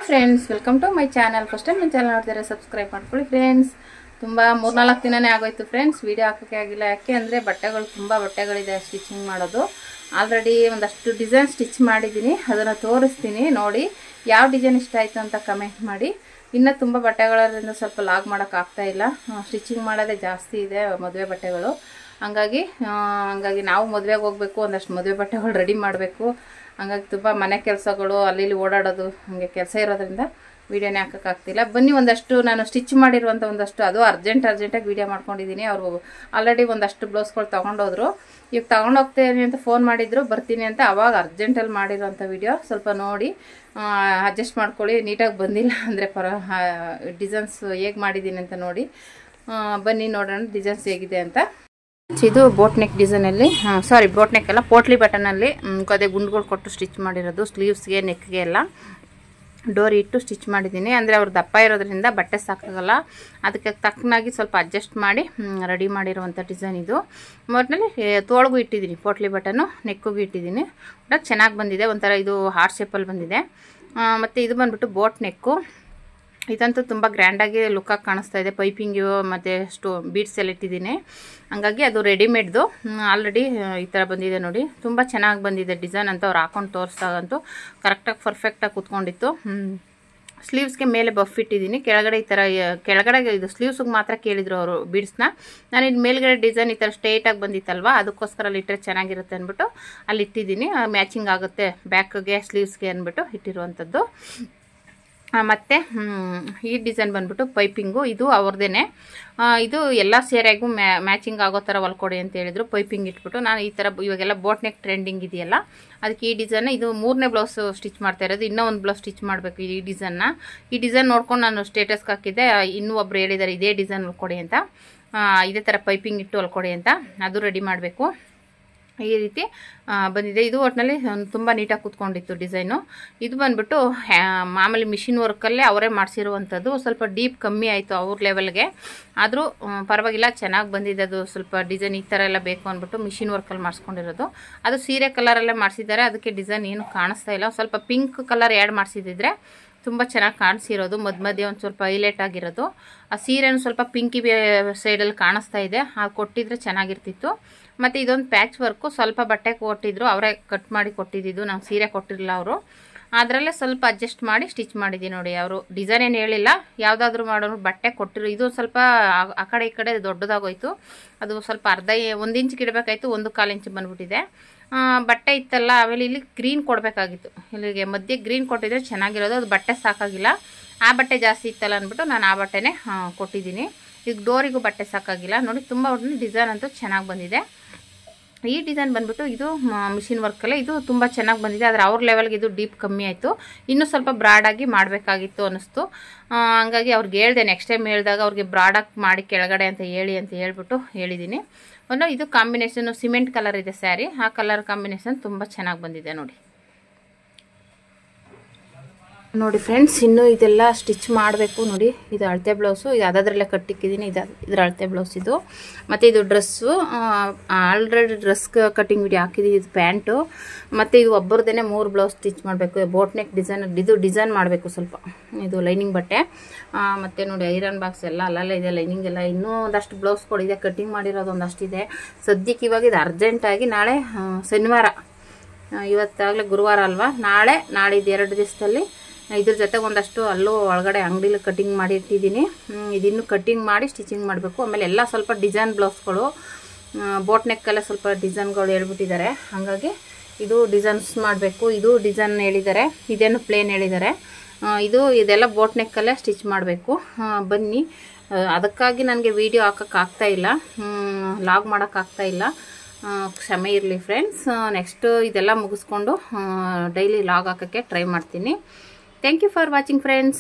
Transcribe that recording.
Friends, welcome to my channel. First time ನನ್ನ channel ನೋಡ್ತಾರೆ subscribe ಮಾಡ್ಕೊಳ್ಳಿ ಫ್ರೆಂಡ್ಸ್. ತುಂಬ 3-4 ದಿನನೇ ಆಗೋಯ್ತು ಫ್ರೆಂಡ್ಸ್, ವೀಡಿಯೋ ಹಾಕೋಕ್ಕೆ ಆಗಿಲ್ಲ. ಯಾಕೆ ಅಂದರೆ ಬಟ್ಟೆಗಳು ತುಂಬ ಬಟ್ಟೆಗಳಿದೆ ಸ್ಟಿಚಿಂಗ್ ಮಾಡೋದು. ಆಲ್ರೆಡಿ ಒಂದಷ್ಟು ಡಿಸೈನ್ ಸ್ಟಿಚ್ ಮಾಡಿದ್ದೀನಿ, ಅದನ್ನು ತೋರಿಸ್ತೀನಿ ನೋಡಿ. ಯಾವ ಡಿಸೈನ್ ಇಷ್ಟ ಆಯಿತು ಅಂತ ಕಮೆಂಟ್ ಮಾಡಿ. ಇನ್ನೂ ತುಂಬ ಬಟ್ಟೆಗಳಿಂದ ಸ್ವಲ್ಪ ಲಾಗ್ ಮಾಡೋಕ್ಕಾಗ್ತಾಯಿಲ್ಲ, ಸ್ಟಿಚಿಂಗ್ ಮಾಡೋದೇ ಜಾಸ್ತಿ ಇದೆ ಮದುವೆ ಬಟ್ಟೆಗಳು. ಹಂಗಾಗಿ ನಾವು ಮದುವೆಗೆ ಹೋಗಬೇಕು, ಒಂದಷ್ಟು ಮದುವೆ ಬಟ್ಟೆಗಳು ರೆಡಿ ಮಾಡಬೇಕು. ಹಂಗಾಗಿ ತುಂಬ ಮನೆ ಕೆಲಸಗಳು ಅಲ್ಲಿ ಇಲ್ಲಿ ಓಡಾಡೋದು ಹಾಗೆ ಕೆಲಸ ಇರೋದ್ರಿಂದ ವೀಡಿಯೋನೇ ಹಾಕೋಕ್ಕಾಗ್ತಿಲ್ಲ. ಬನ್ನಿ, ಒಂದಷ್ಟು ನಾನು ಸ್ಟಿಚ್ ಮಾಡಿರುವಂಥ ಒಂದಷ್ಟು ಅದು ಅರ್ಜೆಂಟಾಗಿ ವೀಡಿಯೋ ಮಾಡ್ಕೊಂಡಿದ್ದೀನಿ. ಅವರು ಆಲ್ರೆಡಿ ಒಂದಷ್ಟು ಬ್ಲೌಸ್ಗಳು ತೊಗೊಂಡೋದ್ರು. ಈಗ ತೊಗೊಂಡೋಗ್ತೇನೆ ಅಂತ ಫೋನ್ ಮಾಡಿದ್ರು, ಬರ್ತೀನಿ ಅಂತ. ಅವಾಗ ಅರ್ಜೆಂಟಲ್ಲಿ ಮಾಡಿರೋಂಥ ವೀಡಿಯೋ ಸ್ವಲ್ಪ ನೋಡಿ ಅಡ್ಜಸ್ಟ್ ಮಾಡ್ಕೊಳ್ಳಿ. ನೀಟಾಗಿ ಬಂದಿಲ್ಲ ಅಂದರೆ ಡಿಸೈನ್ಸ್ ಹೇಗೆ ಮಾಡಿದ್ದೀನಿ ಅಂತ ನೋಡಿ. ಬನ್ನಿ ನೋಡೋಣ ಡಿಸೈನ್ಸ್ ಹೇಗಿದೆ ಅಂತ. ಇದು ಬೋಟ್ ನೆಕ್ ಡಿಸೈನಲ್ಲಿ, ಸಾರಿ ಬೋಟ್ ನೆಕ್ ಎಲ್ಲ ಪೋಟ್ಲಿ ಬಟನಲ್ಲಿ ಅದೇ ಗುಂಡುಗಳು ಕೊಟ್ಟು ಸ್ಟಿಚ್ ಮಾಡಿರೋದು. ಸ್ಲೀವ್ಸ್ಗೆ ನೆಕ್ಗೆ ಎಲ್ಲ ಡೋರಿ ಇಟ್ಟು ಸ್ಟಿಚ್ ಮಾಡಿದ್ದೀನಿ. ಅಂದರೆ ಅವ್ರು ದಪ್ಪ ಇರೋದ್ರಿಂದ ಬಟ್ಟೆ ಸಾಕಾಗಲ್ಲ, ಅದಕ್ಕೆ ತಕ್ಕನಾಗಿ ಸ್ವಲ್ಪ ಅಡ್ಜಸ್ಟ್ ಮಾಡಿ ರೆಡಿ ಮಾಡಿರುವಂಥ ಡಿಸೈನ್ ಇದು. ಮೊದಲೇ ತೋಳ್ಗೂ ಇಟ್ಟಿದ್ದೀನಿ, ಪೋಟ್ಲಿ ಬಟನ್ನು ನೆಕ್ಕಿಗೂ ಇಟ್ಟಿದ್ದೀನಿ. ಬಟ್ ಚೆನ್ನಾಗಿ ಬಂದಿದೆ, ಒಂಥರ ಇದು ಹಾರ್ಟ್ ಶೇಪಲ್ಲಿ ಬಂದಿದೆ. ಮತ್ತು ಇದು ಬೋಟ್ ನೆಕ್ಕು. ಇದಂತೂ ತುಂಬ ಗ್ರ್ಯಾಂಡಾಗಿ ಲುಕ್ಕಾಗಿ ಕಾಣಿಸ್ತಾ ಇದೆ. ಪೈಪಿಂಗು ಮತ್ತು ಬೀಡ್ಸ್ ಎಲ್ಲ ಇಟ್ಟಿದ್ದೀನಿ. ಹಂಗಾಗಿ ಅದು ರೆಡಿಮೇಡ್ದು ಆಲ್ರೆಡಿ ಈ ಥರ ಬಂದಿದೆ ನೋಡಿ. ತುಂಬ ಚೆನ್ನಾಗಿ ಬಂದಿದೆ ಡಿಸೈನ್ ಅಂತ. ಅವ್ರು ಹಾಕೊಂಡು ತೋರಿಸ್ದಾಗಂತೂ ಕರೆಕ್ಟಾಗಿ ಪರ್ಫೆಕ್ಟಾಗಿ ಕೂತ್ಕೊಂಡಿತ್ತು. ಸ್ಲೀವ್ಸ್ಗೆ ಮೇಲೆ ಬಫ್ ಇಟ್ಟಿದ್ದೀನಿ, ಕೆಳಗಡೆ ಈ ಥರ ಕೆಳಗಡೆ ಇದು ಸ್ಲೀವ್ಸ್ಗೆ ಮಾತ್ರ ಕೇಳಿದ್ರು ಅವರು ಬೀಡ್ಸ್ನ. ನಾನು ಇದು ಮೇಲ್ಗಡೆ ಡಿಸೈನ್ ಈ ಥರ ಸ್ಟ್ರೈಟಾಗಿ ಬಂದಿತ್ತಲ್ವ, ಅದಕ್ಕೋಸ್ಕರ ಅಲ್ಲಿ ಇಟ್ಟರೆ ಚೆನ್ನಾಗಿರುತ್ತೆ ಅಂದ್ಬಿಟ್ಟು ಅಲ್ಲಿ ಇಟ್ಟಿದ್ದೀನಿ. ಮ್ಯಾಚಿಂಗ್ ಆಗುತ್ತೆ ಬ್ಯಾಕ್ಗೆ ಸ್ಲೀವ್ಸ್ಗೆ ಅಂದ್ಬಿಟ್ಟು ಇಟ್ಟಿರುವಂಥದ್ದು. ಮತ್ತು ಈ ಡಿಸೈನ್ ಬಂದ್ಬಿಟ್ಟು ಪೈಪಿಂಗು, ಇದು ಅವ್ರದ್ದೇನೆ. ಇದು ಎಲ್ಲ ಸೀರೆಗೂ ಮ್ಯಾಚಿಂಗ್ ಆಗೋ ಥರ ಹೊಲ್ಕೊಡಿ ಅಂತ ಹೇಳಿದ್ರು. ಪೈಪಿಂಗ್ ಇಟ್ಬಿಟ್ಟು ನಾನು ಈ ಥರ ಇವಾಗೆಲ್ಲ ಬೋಟ್ ನೆಕ್ ಟ್ರೆಂಡಿಂಗ್ ಇದೆಯಲ್ಲ, ಅದಕ್ಕೆ ಈ ಡಿಸೈನ್ ಇದು 3ನೇ ಬ್ಲೌಸ್ ಸ್ಟಿಚ್ ಮಾಡ್ತಾ ಇರೋದು. ಇನ್ನೂ ಒಂದು ಬ್ಲೌಸ್ ಸ್ಟಿಚ್ ಮಾಡಬೇಕು ಈ ಡಿಸೈನ್ನ. ಈ ಡಿಸೈನ್ ನೋಡ್ಕೊಂಡು ನಾನು ಸ್ಟೇಟಸ್ಗೆ ಹಾಕಿದ್ದೆ. ಇನ್ನೂ ಒಬ್ರು ಹೇಳಿದ್ದಾರೆ ಇದೇ ಡಿಸೈನ್ ಹೊಲ್ಕೊಡಿ ಅಂತ, ಇದೇ ಥರ ಪೈಪಿಂಗ್ ಇಟ್ಟು ಹೊಲ್ಕೊಡಿ ಅಂತ. ಅದು ರೆಡಿ ಮಾಡಬೇಕು. ಈ ರೀತಿ ಬಂದಿದೆ. ಇದು ಒಟ್ಟಿನಲ್ಲಿ ತುಂಬ ನೀಟಾಗಿ ಕೂತ್ಕೊಂಡಿತ್ತು ಡಿಸೈನು. ಇದು ಬಂದ್ಬಿಟ್ಟು ಮಾಮೂಲಿ ಮಿಷಿನ್ ವರ್ಕಲ್ಲೇ ಅವರೇ ಮಾಡಿಸಿರುವಂಥದ್ದು. ಸ್ವಲ್ಪ ಡೀಪ್ ಕಮ್ಮಿ ಆಯಿತು ಅವ್ರ ಲೆವೆಲ್ಗೆ, ಆದರೂ ಪರವಾಗಿಲ್ಲ, ಚೆನ್ನಾಗಿ ಬಂದಿದೆ. ಅದು ಸ್ವಲ್ಪ ಡಿಸೈನ್ ಈ ಥರ ಎಲ್ಲ ಬೇಕು ಅಂದ್ಬಿಟ್ಟು ಮಿಷಿನ್ ವರ್ಕಲ್ಲಿ ಮಾಡಿಸ್ಕೊಂಡಿರೋದು. ಅದು ಸೀರೆ ಕಲರಲ್ಲೇ ಮಾಡಿಸಿದ್ದಾರೆ, ಅದಕ್ಕೆ ಡಿಸೈನ್ ಏನು ಕಾಣಿಸ್ತಾ ಇಲ್ಲ. ಸ್ವಲ್ಪ ಪಿಂಕ್ ಕಲರ್ ಆ್ಯಡ್ ಮಾಡಿಸಿದ್ರೆ ತುಂಬ ಚೆನ್ನಾಗಿ ಕಾಣಿಸಿರೋದು. ಮಧ್ಯೆ ಒಂದು ಸ್ವಲ್ಪ ಹೈಲೈಟ್ ಆಗಿರೋದು. ಆ ಸೀರೆನೂ ಸ್ವಲ್ಪ ಪಿಂಕಿ ಸೈಡಲ್ಲಿ ಕಾಣಿಸ್ತಾ ಇದೆ, ಅದು ಕೊಟ್ಟಿದ್ರೆ ಚೆನ್ನಾಗಿರ್ತಿತ್ತು. ಮತ್ತು ಇದೊಂದು ಪ್ಯಾಚ್ ವರ್ಕು, ಸ್ವಲ್ಪ ಬಟ್ಟೆ ಕೊಟ್ಟಿದ್ರು, ಅವರೇ ಕಟ್ ಮಾಡಿ ಕೊಟ್ಟಿದ್ದು, ನಾವು ಸೀರೆ ಕೊಟ್ಟಿರಲಿಲ್ಲ ಅವರು. ಅದರಲ್ಲೇ ಸ್ವಲ್ಪ ಅಡ್ಜಸ್ಟ್ ಮಾಡಿ ಸ್ಟಿಚ್ ಮಾಡಿದ್ದೀನಿ ನೋಡಿ. ಅವರು ಡಿಸೈನ್ ಏನು ಹೇಳಿಲ್ಲ, ಯಾವುದಾದ್ರೂ ಮಾಡೋರು ಬಟ್ಟೆ ಕೊಟ್ಟಿರು. ಇದು ಸ್ವಲ್ಪ ಆ ಕಡೆ ಈ ಕಡೆ ದೊಡ್ಡದಾಗೋಯ್ತು. ಅದು ಸ್ವಲ್ಪ 1 ಇಂಚ್ ಇಡಬೇಕಾಯ್ತು, 1/4 ಇಂಚ್ ಬಂದ್ಬಿಟ್ಟಿದೆ. ಬಟ್ಟೆ ಇತ್ತಲ್ಲ, ಆಮೇಲೆ ಇಲ್ಲಿ ಗ್ರೀನ್ ಕೊಡಬೇಕಾಗಿತ್ತು. ಇಲ್ಲಿಗೆ ಮಧ್ಯೆ ಗ್ರೀನ್ ಕೊಟ್ಟಿದ್ರೆ ಚೆನ್ನಾಗಿರೋದು. ಅದು ಬಟ್ಟೆ ಸಾಕಾಗಿಲ್ಲ, ಆ ಬಟ್ಟೆ ಜಾಸ್ತಿ ಇತ್ತಲ್ಲ ಅಂದ್ಬಿಟ್ಟು ನಾನು ಆ ಬಟ್ಟೆನೇ ಕೊಟ್ಟಿದ್ದೀನಿ. ಈಗ ಡೋರಿಗೂ ಬಟ್ಟೆ ಸಾಕಾಗಿಲ್ಲ ನೋಡಿ. ತುಂಬ ಡಿಸೈನ್ ಅಂತೂ ಚೆನ್ನಾಗಿ ಬಂದಿದೆ. ಈ ಡಿಸೈನ್ ಬಂದ್ಬಿಟ್ಟು ಇದು ಮಿಷಿನ್ ವರ್ಕಲ್ಲೇ ಇದು ತುಂಬ ಚೆನ್ನಾಗಿ ಬಂದಿದೆ. ಆದರೆ ಅವ್ರ ಲೆವೆಲ್ಗೆ ಇದು ಡೀಪ್ ಕಮ್ಮಿ ಆಯಿತು, ಇನ್ನೂ ಸ್ವಲ್ಪ ಬ್ರಾಡಾಗಿ ಮಾಡಬೇಕಾಗಿತ್ತು ಅನ್ನಿಸ್ತು. ಹಂಗಾಗಿ ಅವ್ರಿಗೆ ಹೇಳಿದೆ, ನೆಕ್ಸ್ಟ್ ಟೈಮ್ ಹೇಳಿದಾಗ ಅವ್ರಿಗೆ ಬ್ರಾಡಾಗಿ ಮಾಡಿ ಕೆಳಗಡೆ ಅಂತ ಹೇಳ್ಬಿಟ್ಟು ಹೇಳಿದ್ದೀನಿ. ಇದು ಕಾಂಬಿನೇಷನ್ ಸಿಮೆಂಟ್ ಕಲರ್ ಇದೆ ಸ್ಯಾರಿ, ಆ ಕಲರ್ ಕಾಂಬಿನೇಷನ್ ತುಂಬ ಚೆನ್ನಾಗಿ ಬಂದಿದೆ ನೋಡಿ. ನೋಡಿ ಫ್ರೆಂಡ್ಸ್, ಇನ್ನೂ ಇದೆಲ್ಲ ಸ್ಟಿಚ್ ಮಾಡಬೇಕು ನೋಡಿ. ಇದು ಅಳತೆ ಬ್ಲೌಸು, ಇದು ಅದರಲ್ಲೇ ಕಟ್ಟಿಕ್ಕಿದ್ದೀನಿ. ಇದ್ರ ಅಳತೆ ಬ್ಲೌಸ್ ಇದು. ಮತ್ತು ಇದು dress already dress cutting video ಹಾಕಿದ್ದೀನಿ. ಇದು ಪ್ಯಾಂಟು. ಮತ್ತು ಇದು ಒಬ್ಬರದೇ 3 ಬ್ಲೌಸ್ ಸ್ಟಿಚ್ ಮಾಡಬೇಕು. ಬೋಟ್ ನೆಕ್ ಡಿಸೈನ್, ಇದು ಡಿಸೈನ್ ಮಾಡಬೇಕು ಸ್ವಲ್ಪ. ಇದು ಲೈನಿಂಗ್ ಬಟ್ಟೆ. ಮತ್ತು ನೋಡಿ ಐರನ್ ಬಾಕ್ಸ್ ಎಲ್ಲ ಅಲ್ಲೆಲ್ಲ ಇದೆ, ಲೈನಿಂಗ್ ಎಲ್ಲ. ಇನ್ನೂ ಒಂದಷ್ಟು ಬ್ಲೌಸ್ಗಳಿದೆ, ಕಟ್ಟಿಂಗ್ ಮಾಡಿರೋದು ಒಂದಷ್ಟಿದೆ. ಸದ್ಯಕ್ಕೆ ಇವಾಗ ಇದು ಅರ್ಜೆಂಟಾಗಿ ನಾಳೆ ಶನಿವಾರ, ಇವತ್ತಾಗಲೇ ಗುರುವಾರ ಅಲ್ವಾ, ನಾಳಿದ್ದು 2 ದಿವಸದಲ್ಲಿ ಇದ್ರ ಜೊತೆಗೆ ಒಂದಷ್ಟು ಅಲ್ಲೂ ಒಳಗಡೆ ಅಂಗಡಿಲಿ ಕಟ್ಟಿಂಗ್ ಮಾಡಿ ಇಟ್ಟಿದ್ದೀನಿ. ಇದಿನ್ನು ಕಟ್ಟಿಂಗ್ ಮಾಡಿ ಸ್ಟಿಚಿಂಗ್ ಮಾಡಬೇಕು. ಆಮೇಲೆ ಎಲ್ಲ ಸ್ವಲ್ಪ ಡಿಸೈನ್ ಬ್ಲೌಸ್ಗಳು, ಬೋಟ್ ನೆಕ್ಕಲ್ಲೇ ಸ್ವಲ್ಪ ಡಿಸೈನ್ಗಳು ಹೇಳ್ಬಿಟ್ಟಿದ್ದಾರೆ. ಹಾಗಾಗಿ ಇದು ಡಿಸೈನ್ಸ್ ಮಾಡಬೇಕು. ಇದು ಡಿಸೈನ್ ಹೇಳಿದ್ದಾರೆ, ಇದೇನು ಪ್ಲೇನ್ ಹೇಳಿದ್ದಾರೆ. ಇದೆಲ್ಲ ಬೋಟ್ ನೆಕ್ಕಲ್ಲೇ ಸ್ಟಿಚ್ ಮಾಡಬೇಕು. ಬನ್ನಿ, ಅದಕ್ಕಾಗಿ ನನಗೆ ವೀಡಿಯೋ ಹಾಕೋಕ್ಕಾಗ್ತಾಯಿಲ್ಲ, ಲಾಗ್ ಮಾಡೋಕ್ಕಾಗ್ತಾಯಿಲ್ಲ, ಕ್ಷಮೆ ಇರಲಿ ಫ್ರೆಂಡ್ಸ್. ನೆಕ್ಸ್ಟ್ ಇದೆಲ್ಲ ಮುಗಿಸ್ಕೊಂಡು ಡೈಲಿ ಲಾಗ್ ಹಾಕೋಕ್ಕೆ ಟ್ರೈ ಮಾಡ್ತೀನಿ. Thank you for watching friends.